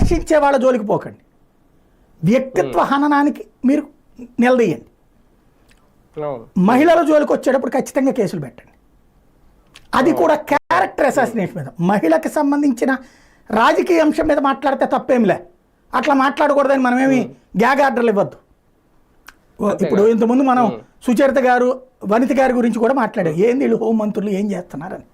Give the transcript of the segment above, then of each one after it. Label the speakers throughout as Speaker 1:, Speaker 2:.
Speaker 1: విమర్శించే వాళ్ళ జోలికి పోకండి, వ్యక్తిత్వ హననానికి మీరు నిలదీయండి. మహిళల జోలికి వచ్చేటప్పుడు ఖచ్చితంగా కేసులు పెట్టండి. అది కూడా క్యారెక్టర్ అసాసినేషన్ మీద. మహిళకి సంబంధించిన రాజకీయ అంశం మీద మాట్లాడితే తప్పేమిలే, అట్లా మాట్లాడకూడదని మనమేమి గ్యాగ్ ఆర్డర్లు ఇవ్వద్దు. ఇప్పుడు ఇంతకుముందు మనం సుచరిత గారు, వనిత గారి గురించి కూడా మాట్లాడారు. ఏంది వీళ్ళు హోంమంత్రులు ఏం చేస్తున్నారని.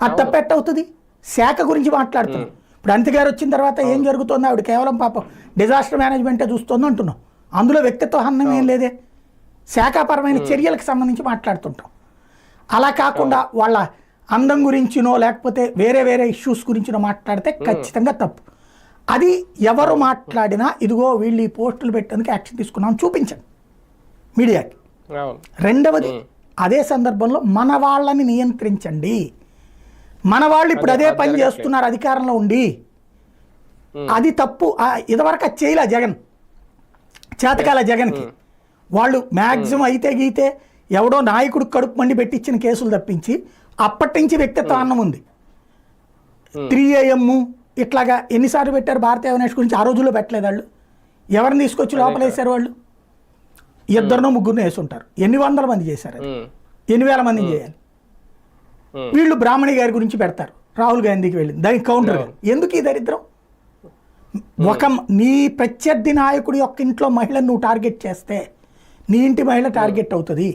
Speaker 1: అది తప్పెట్టవుతుంది. శాఖ గురించి మాట్లాడుతున్నాం. ఇప్పుడు అనిత గారు వచ్చిన తర్వాత ఏం జరుగుతుందో, ఆవిడ కేవలం పాపం డిజాస్టర్ మేనేజ్మెంటే చూస్తుందో అంటున్నాం. అందులో వ్యక్తిత్వ హనం ఏం లేదే, శాఖాపరమైన చర్యలకు సంబంధించి మాట్లాడుతుంటాం. అలా కాకుండా వాళ్ళ అందం గురించినో లేకపోతే వేరే వేరే ఇష్యూస్ గురించినో మాట్లాడితే ఖచ్చితంగా తప్పు. అది ఎవరు మాట్లాడినా ఇదిగో వీళ్ళు ఈ పోస్టులు పెట్టేందుకు యాక్షన్ తీసుకున్నాం చూపించండి మీడియాకి. రెండవది, అదే సందర్భంలో మన వాళ్ళని నియంత్రించండి. మన వాళ్ళు ఇప్పుడు అదే పని చేస్తున్నారు అధికారంలో ఉండి. అది తప్పు. ఇదివరకు అది చేయలే జగన్, చేతకాల జగన్కి. వాళ్ళు మ్యాక్సిమం అయితే గీతే ఎవడో నాయకుడు కడుపు మండి పెట్టించిన కేసులు తప్పించి అప్పటి నుంచి వ్యక్తిత్వ అన్నం ఉంది. 3 AM ఇట్లాగా ఎన్నిసార్లు పెట్టారు భారతీయ అవినాష్ గురించి? ఆ రోజుల్లో పెట్టలేదు వాళ్ళు. ఎవరిని తీసుకొచ్చి లోపలేసారు వాళ్ళు? 2 ముగ్గురు వేసి ఉంటారు. ఎన్ని వందల మంది చేశారు, అది 8,000 మందిని చేయాలి. వీళ్ళు బ్రాహ్మణి గారి గురించి పెడతారు, రాహుల్ గాంధీకి వెళ్ళింది, దానికి కౌంటర్. ఎందుకు ఈ దరిద్రం? నీ ప్రత్యర్థి నాయకుడి యొక్క ఇంట్లో మహిళను నువ్వు టార్గెట్ చేస్తే నీ ఇంటి మహిళ టార్గెట్ అవుతుంది.